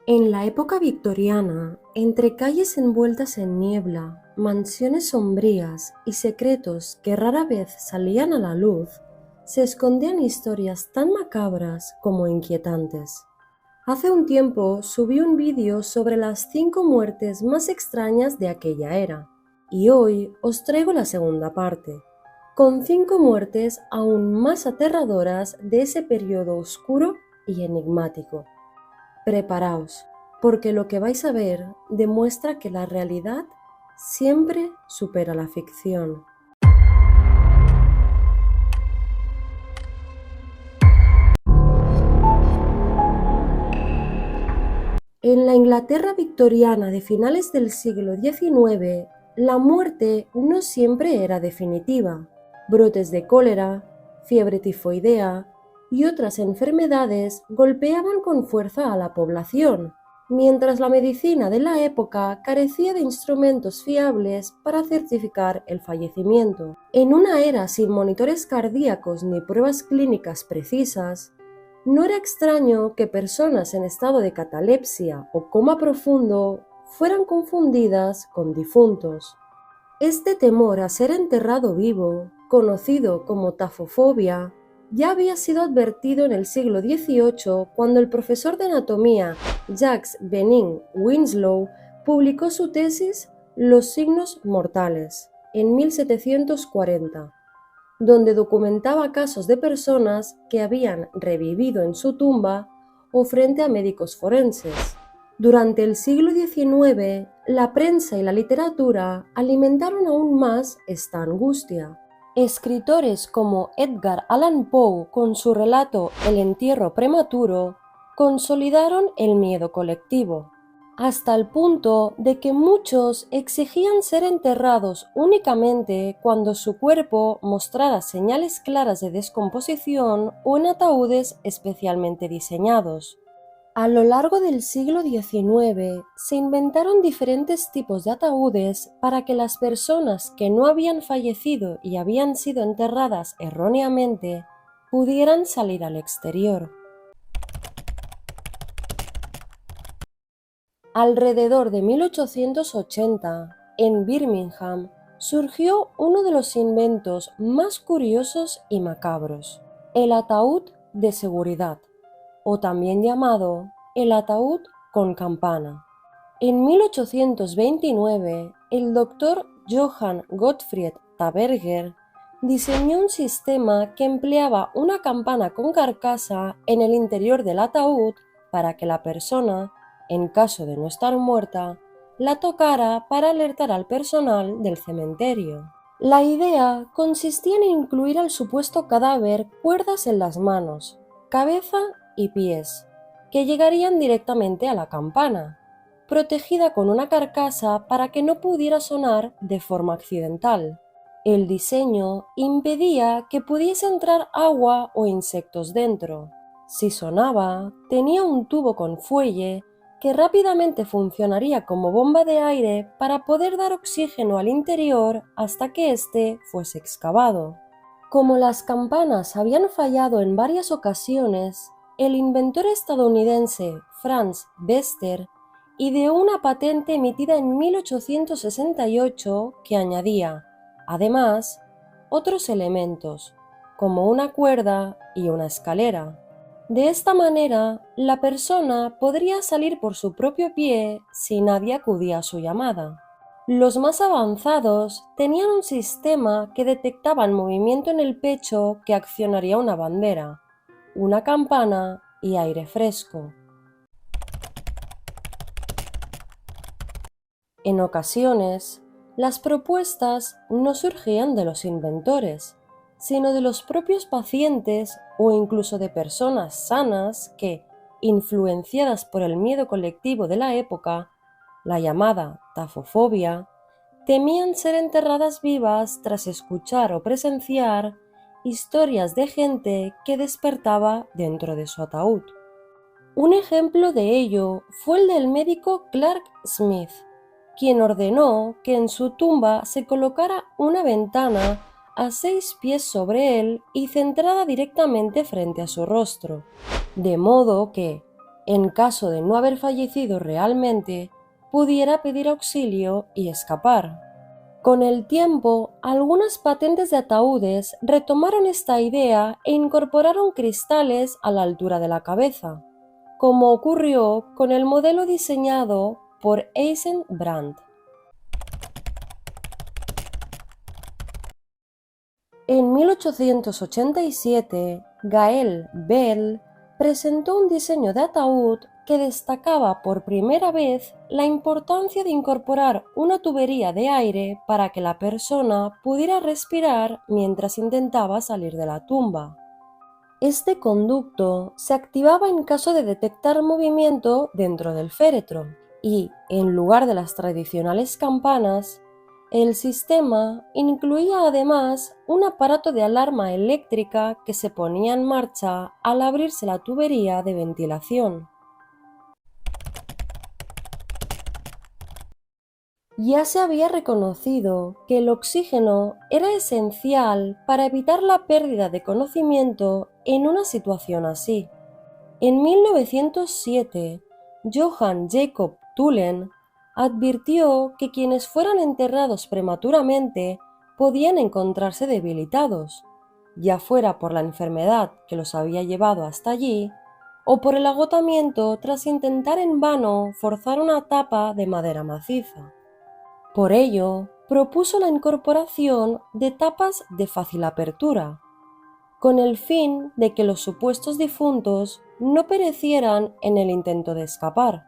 En la época victoriana, entre calles envueltas en niebla, mansiones sombrías y secretos que rara vez salían a la luz, se escondían historias tan macabras como inquietantes. Hace un tiempo subí un vídeo sobre las 5 muertes más extrañas de aquella era, y hoy os traigo la segunda parte, con 5 muertes aún más aterradoras de ese periodo oscuro y enigmático. Preparaos, porque lo que vais a ver demuestra que la realidad siempre supera la ficción. En la Inglaterra victoriana de finales del siglo XIX, la muerte no siempre era definitiva. Brotes de cólera, fiebre tifoidea y otras enfermedades golpeaban con fuerza a la población, mientras la medicina de la época carecía de instrumentos fiables para certificar el fallecimiento. En una era sin monitores cardíacos ni pruebas clínicas precisas, no era extraño que personas en estado de catalepsia o coma profundo fueran confundidas con difuntos. Este temor a ser enterrado vivo, conocido como tafofobia, ya había sido advertido en el siglo XVIII cuando el profesor de anatomía Jacques Benin Winslow publicó su tesis Los signos mortales en 1740. Donde documentaba casos de personas que habían revivido en su tumba o frente a médicos forenses. Durante el siglo XIX, la prensa y la literatura alimentaron aún más esta angustia. Escritores como Edgar Allan Poe, con su relato El entierro prematuro, consolidaron el miedo colectivo, hasta el punto de que muchos exigían ser enterrados únicamente cuando su cuerpo mostrara señales claras de descomposición o en ataúdes especialmente diseñados. A lo largo del siglo XIX se inventaron diferentes tipos de ataúdes para que las personas que no habían fallecido y habían sido enterradas erróneamente pudieran salir al exterior. Alrededor de 1880, en Birmingham, surgió uno de los inventos más curiosos y macabros, el ataúd de seguridad, o también llamado el ataúd con campana. En 1829, el doctor Johann Gottfried Taberger diseñó un sistema que empleaba una campana con carcasa en el interior del ataúd para que la persona, en caso de no estar muerta, la tocara para alertar al personal del cementerio. La idea consistía en incluir al supuesto cadáver cuerdas en las manos, cabeza y pies, que llegarían directamente a la campana, protegida con una carcasa para que no pudiera sonar de forma accidental. El diseño impedía que pudiese entrar agua o insectos dentro. Si sonaba, tenía un tubo con fuelle que rápidamente funcionaría como bomba de aire para poder dar oxígeno al interior hasta que éste fuese excavado. Como las campanas habían fallado en varias ocasiones, el inventor estadounidense Franz Bester ideó una patente emitida en 1868 que añadía, además, otros elementos, como una cuerda y una escalera. De esta manera, la persona podría salir por su propio pie si nadie acudía a su llamada. Los más avanzados tenían un sistema que detectaba el movimiento en el pecho que accionaría una bandera, una campana y aire fresco. En ocasiones, las propuestas no surgían de los inventores, sino de los propios pacientes o incluso de personas sanas que, influenciadas por el miedo colectivo de la época, la llamada tafofobia, temían ser enterradas vivas tras escuchar o presenciar historias de gente que despertaba dentro de su ataúd. Un ejemplo de ello fue el del médico Clark Smith, quien ordenó que en su tumba se colocara una ventana a 6 pies sobre él y centrada directamente frente a su rostro, de modo que, en caso de no haber fallecido realmente, pudiera pedir auxilio y escapar. Con el tiempo, algunas patentes de ataúdes retomaron esta idea e incorporaron cristales a la altura de la cabeza, como ocurrió con el modelo diseñado por Eisenbrand. En 1887, Gael Bell presentó un diseño de ataúd que destacaba por primera vez la importancia de incorporar una tubería de aire para que la persona pudiera respirar mientras intentaba salir de la tumba. Este conducto se activaba en caso de detectar movimiento dentro del féretro y, en lugar de las tradicionales campanas, el sistema incluía además un aparato de alarma eléctrica que se ponía en marcha al abrirse la tubería de ventilación. Ya se había reconocido que el oxígeno era esencial para evitar la pérdida de conocimiento en una situación así. En 1907, Johann Jakob Thülen advirtió que quienes fueran enterrados prematuramente podían encontrarse debilitados, ya fuera por la enfermedad que los había llevado hasta allí, o por el agotamiento tras intentar en vano forzar una tapa de madera maciza. Por ello, propuso la incorporación de tapas de fácil apertura, con el fin de que los supuestos difuntos no perecieran en el intento de escapar,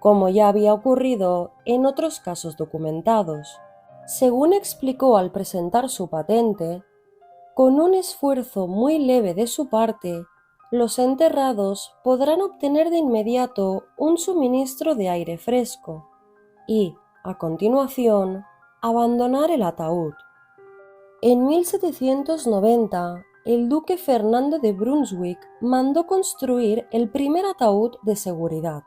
como ya había ocurrido en otros casos documentados. Según explicó al presentar su patente, con un esfuerzo muy leve de su parte, los enterrados podrán obtener de inmediato un suministro de aire fresco y, a continuación, abandonar el ataúd. En 1790, el duque Fernando de Brunswick mandó construir el primer ataúd de seguridad.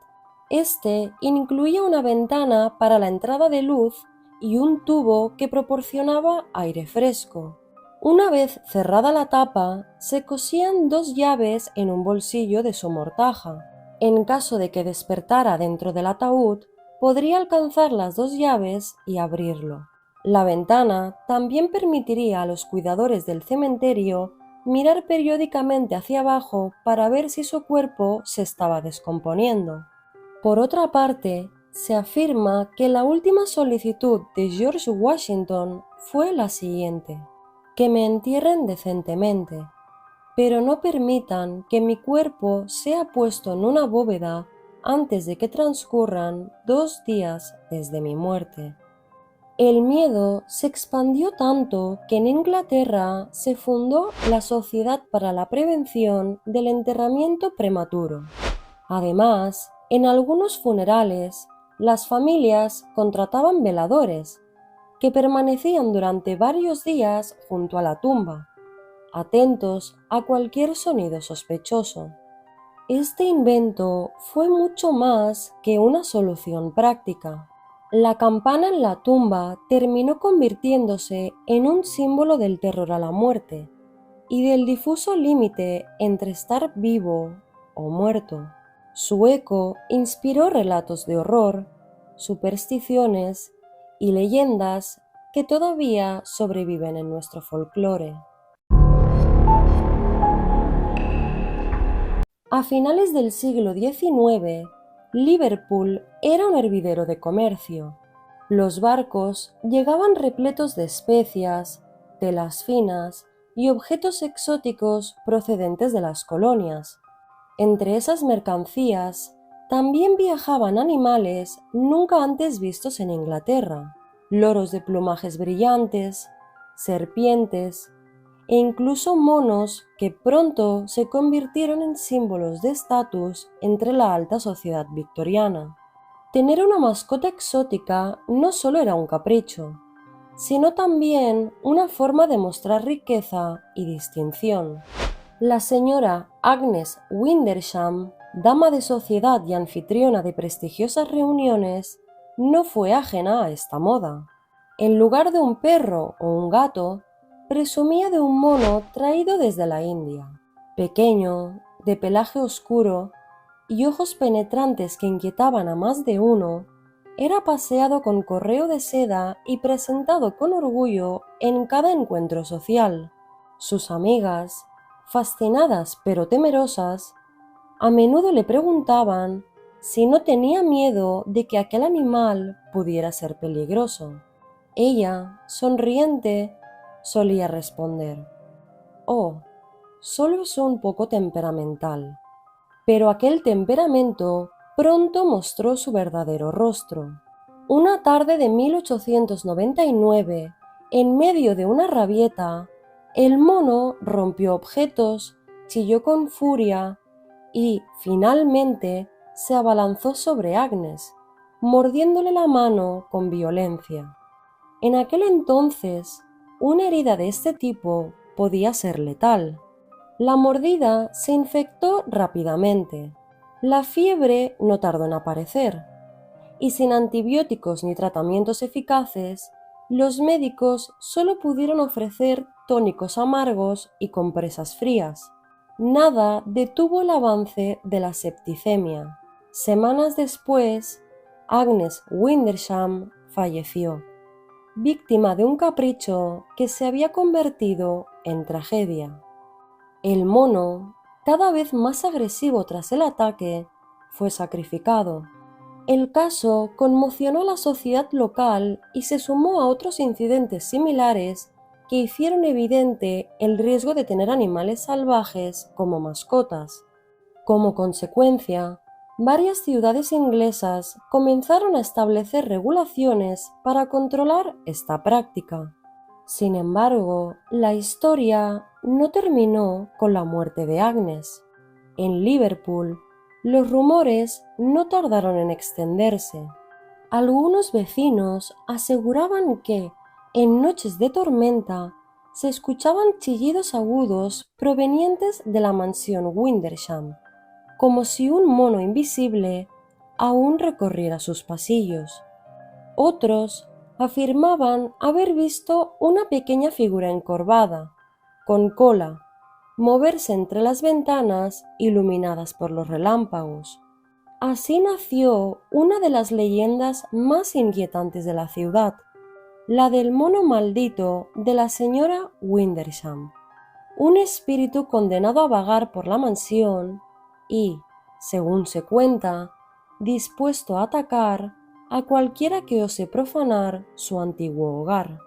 Este incluía una ventana para la entrada de luz y un tubo que proporcionaba aire fresco. Una vez cerrada la tapa, se cosían 2 llaves en un bolsillo de su mortaja. En caso de que despertara dentro del ataúd, podría alcanzar las 2 llaves y abrirlo. La ventana también permitiría a los cuidadores del cementerio mirar periódicamente hacia abajo para ver si su cuerpo se estaba descomponiendo. Por otra parte, se afirma que la última solicitud de George Washington fue la siguiente: que me entierren decentemente, pero no permitan que mi cuerpo sea puesto en una bóveda antes de que transcurran 2 días desde mi muerte. El miedo se expandió tanto que en Inglaterra se fundó la Sociedad para la Prevención del Enterramiento Prematuro. Además, en algunos funerales, las familias contrataban veladores, que permanecían durante varios días junto a la tumba, atentos a cualquier sonido sospechoso. Este invento fue mucho más que una solución práctica. La campana en la tumba terminó convirtiéndose en un símbolo del terror a la muerte y del difuso límite entre estar vivo o muerto. Su eco inspiró relatos de horror, supersticiones y leyendas que todavía sobreviven en nuestro folclore. A finales del siglo XIX, Liverpool era un hervidero de comercio. Los barcos llegaban repletos de especias, telas finas y objetos exóticos procedentes de las colonias. Entre esas mercancías también viajaban animales nunca antes vistos en Inglaterra: loros de plumajes brillantes, serpientes e incluso monos que pronto se convirtieron en símbolos de estatus entre la alta sociedad victoriana. Tener una mascota exótica no solo era un capricho, sino también una forma de mostrar riqueza y distinción. La señora Agnes Windlesham, dama de sociedad y anfitriona de prestigiosas reuniones, no fue ajena a esta moda. En lugar de un perro o un gato, presumía de un mono traído desde la India, pequeño, de pelaje oscuro y ojos penetrantes que inquietaban a más de uno, era paseado con correo de seda y presentado con orgullo en cada encuentro social. Sus amigas, fascinadas pero temerosas, a menudo le preguntaban si no tenía miedo de que aquel animal pudiera ser peligroso. Ella, sonriente, solía responder: «Oh, solo es un poco temperamental». Pero aquel temperamento pronto mostró su verdadero rostro. Una tarde de 1899, en medio de una rabieta, el mono rompió objetos, chilló con furia y, finalmente, se abalanzó sobre Agnes, mordiéndole la mano con violencia. En aquel entonces, una herida de este tipo podía ser letal. La mordida se infectó rápidamente. La fiebre no tardó en aparecer. Y sin antibióticos ni tratamientos eficaces, los médicos solo pudieron ofrecer tónicos amargos y compresas frías. Nada detuvo el avance de la septicemia. Semanas después, Agnes Windlesham falleció, víctima de un capricho que se había convertido en tragedia. El mono, cada vez más agresivo tras el ataque, fue sacrificado. El caso conmocionó a la sociedad local y se sumó a otros incidentes similares que hicieron evidente el riesgo de tener animales salvajes como mascotas. Como consecuencia, varias ciudades inglesas comenzaron a establecer regulaciones para controlar esta práctica. Sin embargo, la historia no terminó con la muerte de Agnes. En Liverpool, los rumores no tardaron en extenderse. Algunos vecinos aseguraban que, en noches de tormenta, se escuchaban chillidos agudos provenientes de la mansión Windlesham, como si un mono invisible aún recorriera sus pasillos. Otros afirmaban haber visto una pequeña figura encorvada, con cola, moverse entre las ventanas iluminadas por los relámpagos. Así nació una de las leyendas más inquietantes de la ciudad, la del mono maldito de la señora Windlesham, un espíritu condenado a vagar por la mansión y, según se cuenta, dispuesto a atacar a cualquiera que ose profanar su antiguo hogar.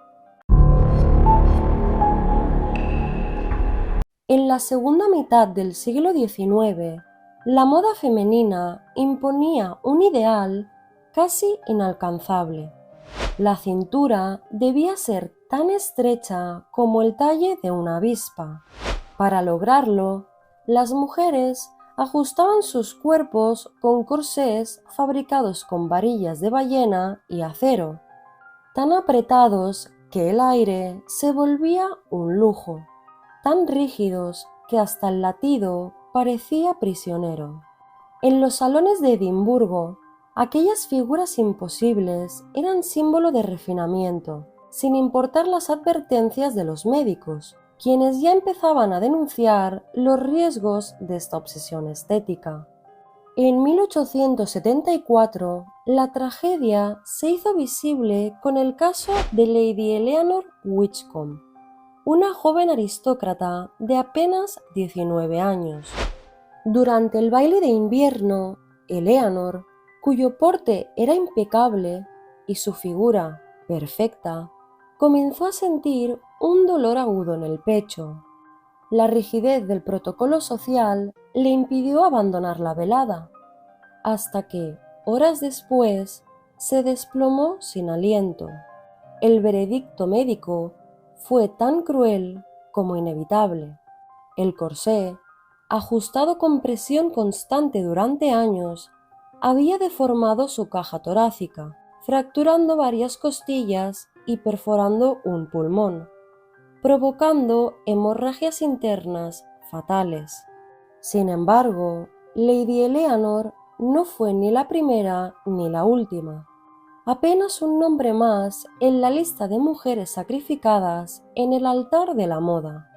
En la segunda mitad del siglo XIX, la moda femenina imponía un ideal casi inalcanzable. La cintura debía ser tan estrecha como el talle de una avispa. Para lograrlo, las mujeres ajustaban sus cuerpos con corsés fabricados con varillas de ballena y acero, tan apretados que el aire se volvía un lujo, tan rígidos que hasta el latido parecía prisionero. En los salones de Edimburgo, aquellas figuras imposibles eran símbolo de refinamiento, sin importar las advertencias de los médicos, quienes ya empezaban a denunciar los riesgos de esta obsesión estética. En 1874, la tragedia se hizo visible con el caso de Lady Eleanor Whitcomb, una joven aristócrata de apenas 19 años. Durante el baile de invierno, Eleanor, cuyo porte era impecable y su figura perfecta, comenzó a sentir un dolor agudo en el pecho. La rigidez del protocolo social le impidió abandonar la velada, hasta que, horas después, se desplomó sin aliento. El veredicto médico fue tan cruel como inevitable. El corsé, ajustado con presión constante durante años, había deformado su caja torácica, fracturando varias costillas y perforando un pulmón, provocando hemorragias internas fatales. Sin embargo, Lady Eleanor no fue ni la primera ni la última. Apenas un nombre más en la lista de mujeres sacrificadas en el altar de la moda.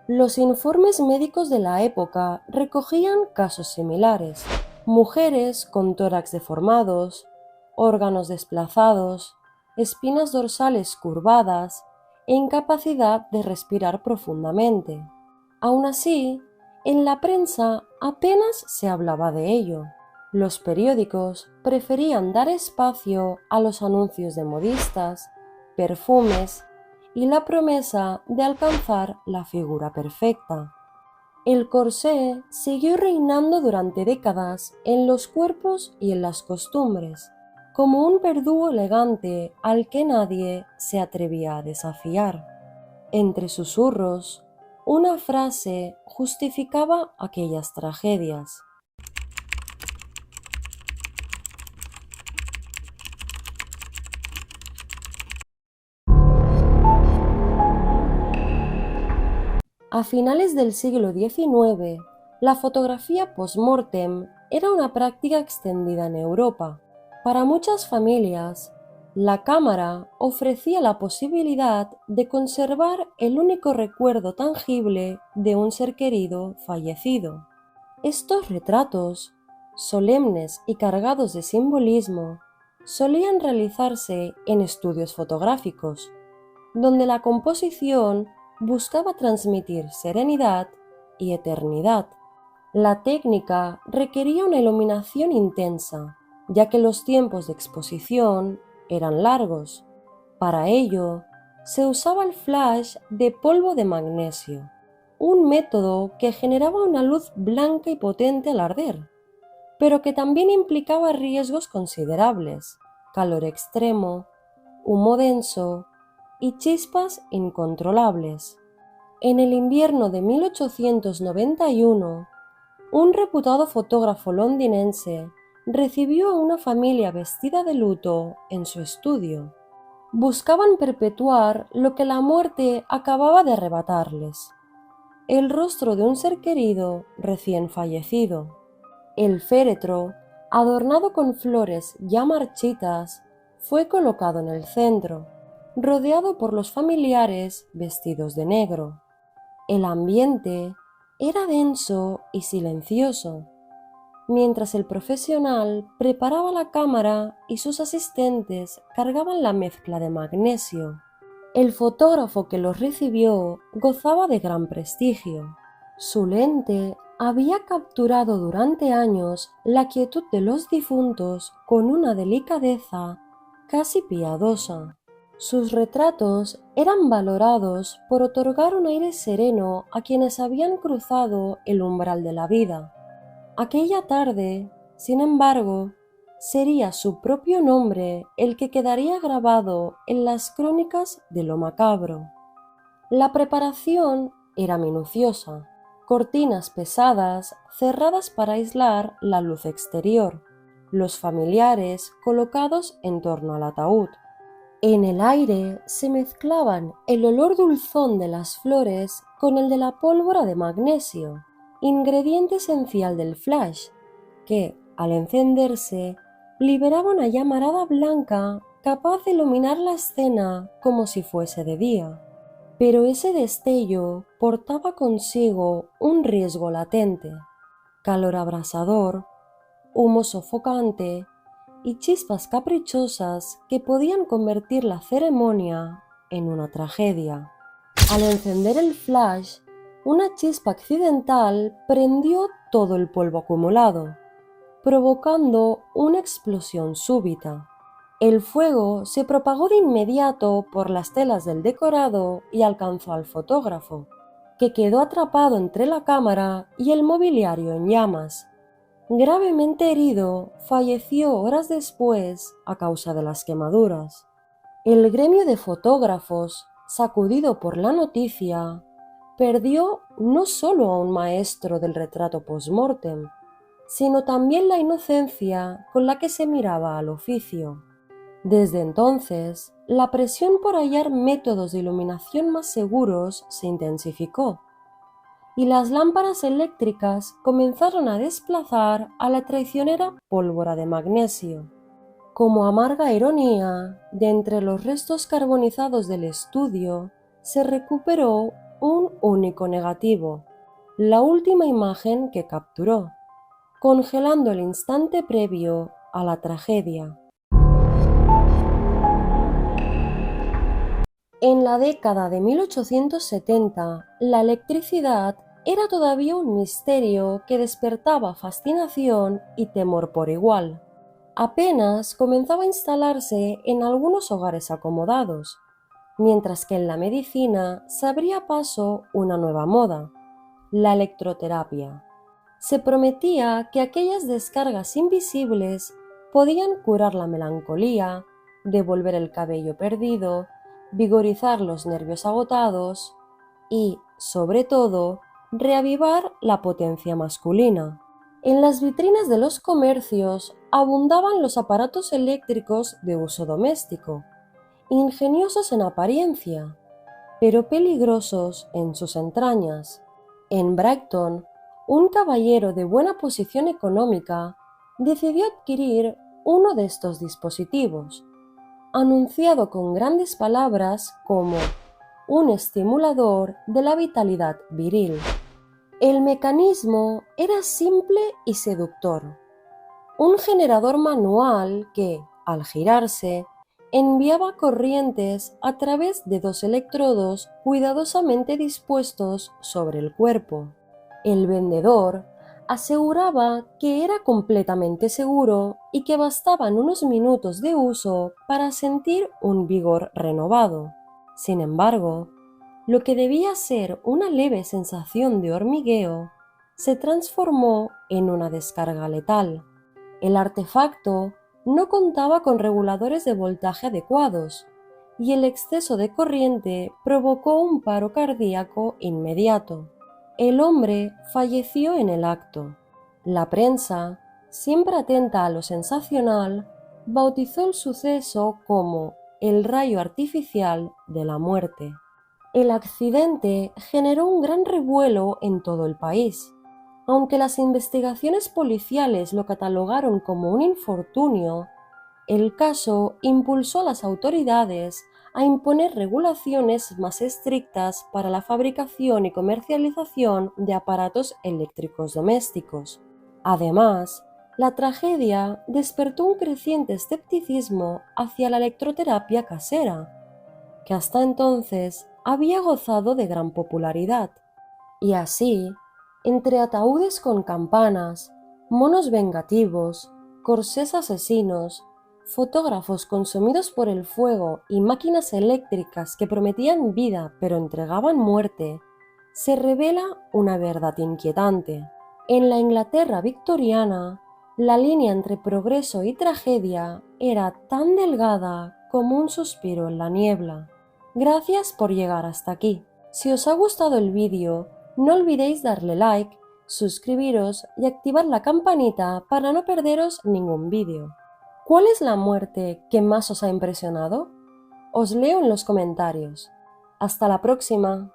Los informes médicos de la época recogían casos similares. mujeres con tórax deformados, órganos desplazados, espinas dorsales curvadas e incapacidad de respirar profundamente. Aún así, en la prensa apenas se hablaba de ello. Los periódicos preferían dar espacio a los anuncios de modistas, perfumes y la promesa de alcanzar la figura perfecta. El corsé siguió reinando durante décadas en los cuerpos y en las costumbres, como un verdugo elegante al que nadie se atrevía a desafiar. Entre susurros, una frase justificaba aquellas tragedias. A finales del siglo XIX, la fotografía post-mortem era una práctica extendida en Europa. Para muchas familias, la cámara ofrecía la posibilidad de conservar el único recuerdo tangible de un ser querido fallecido. Estos retratos, solemnes y cargados de simbolismo, solían realizarse en estudios fotográficos, donde la composición buscaba transmitir serenidad y eternidad. La técnica requería una iluminación intensa, ya que los tiempos de exposición eran largos. Para ello, se usaba el flash de polvo de magnesio, un método que generaba una luz blanca y potente al arder, pero que también implicaba riesgos considerables: calor extremo, humo denso y chispas incontrolables. En el invierno de 1891, un reputado fotógrafo londinense recibió a una familia vestida de luto en su estudio. Buscaban perpetuar lo que la muerte acababa de arrebatarles: el rostro de un ser querido recién fallecido. El féretro, adornado con flores ya marchitas, fue colocado en el centro, rodeado por los familiares vestidos de negro. El ambiente era denso y silencioso, mientras el profesional preparaba la cámara y sus asistentes cargaban la mezcla de magnesio. El fotógrafo que los recibió gozaba de gran prestigio. Su lente había capturado durante años la quietud de los difuntos con una delicadeza casi piadosa. Sus retratos eran valorados por otorgar un aire sereno a quienes habían cruzado el umbral de la vida. Aquella tarde, sin embargo, sería su propio nombre el que quedaría grabado en las crónicas de lo macabro. La preparación era minuciosa: cortinas pesadas cerradas para aislar la luz exterior, los familiares colocados en torno al ataúd. En el aire se mezclaban el olor dulzón de las flores con el de la pólvora de magnesio, ingrediente esencial del flash, que, al encenderse, liberaba una llamarada blanca capaz de iluminar la escena como si fuese de día. Pero ese destello portaba consigo un riesgo latente: calor abrasador, humo sofocante y chispas caprichosas que podían convertir la ceremonia en una tragedia. Al encender el flash, una chispa accidental prendió todo el polvo acumulado, provocando una explosión súbita. El fuego se propagó de inmediato por las telas del decorado y alcanzó al fotógrafo, que quedó atrapado entre la cámara y el mobiliario en llamas. Gravemente herido, falleció horas después a causa de las quemaduras. El gremio de fotógrafos, sacudido por la noticia, perdió no solo a un maestro del retrato post-mortem, sino también la inocencia con la que se miraba al oficio. Desde entonces, la presión por hallar métodos de iluminación más seguros se intensificó, y las lámparas eléctricas comenzaron a desplazar a la traicionera pólvora de magnesio. Como amarga ironía, de entre los restos carbonizados del estudio se recuperó un único negativo, la última imagen que capturó. congelando el instante previo a la tragedia. En la década de 1870, la electricidad era todavía un misterio que despertaba fascinación y temor por igual. Apenas comenzaba a instalarse en algunos hogares acomodados, mientras que en la medicina se abría paso una nueva moda, la electroterapia. Se prometía que aquellas descargas invisibles podían curar la melancolía, devolver el cabello perdido, vigorizar los nervios agotados y, sobre todo, reavivar la potencia masculina. En las vitrinas de los comercios abundaban los aparatos eléctricos de uso doméstico, ingeniosos en apariencia, pero peligrosos en sus entrañas. En Brighton, un caballero de buena posición económica decidió adquirir uno de estos dispositivos, anunciado con grandes palabras como un estimulador de la vitalidad viril. El mecanismo era simple y seductor. Un generador manual que, al girarse, enviaba corrientes a través de dos electrodos cuidadosamente dispuestos sobre el cuerpo. El vendedor aseguraba que era completamente seguro y que bastaban unos minutos de uso para sentir un vigor renovado. Sin embargo, lo que debía ser una leve sensación de hormigueo se transformó en una descarga letal. El artefacto no contaba con reguladores de voltaje adecuados y el exceso de corriente provocó un paro cardíaco inmediato. El hombre falleció en el acto. La prensa, siempre atenta a lo sensacional, bautizó el suceso como el rayo artificial de la muerte. El accidente generó un gran revuelo en todo el país. Aunque las investigaciones policiales lo catalogaron como un infortunio, el caso impulsó a las autoridades a imponer regulaciones más estrictas para la fabricación y comercialización de aparatos eléctricos domésticos. Además, la tragedia despertó un creciente escepticismo hacia la electroterapia casera, que hasta entonces había gozado de gran popularidad. Y así, entre ataúdes con campanas, monos vengativos, corsés asesinos, fotógrafos consumidos por el fuego y máquinas eléctricas que prometían vida pero entregaban muerte, se revela una verdad inquietante. En la Inglaterra victoriana, la línea entre progreso y tragedia era tan delgada como un suspiro en la niebla. Gracias por llegar hasta aquí. Si os ha gustado el vídeo, no olvidéis darle like, suscribiros y activar la campanita para no perderos ningún vídeo. ¿Cuál es la muerte que más os ha impresionado? Os leo en los comentarios. Hasta la próxima.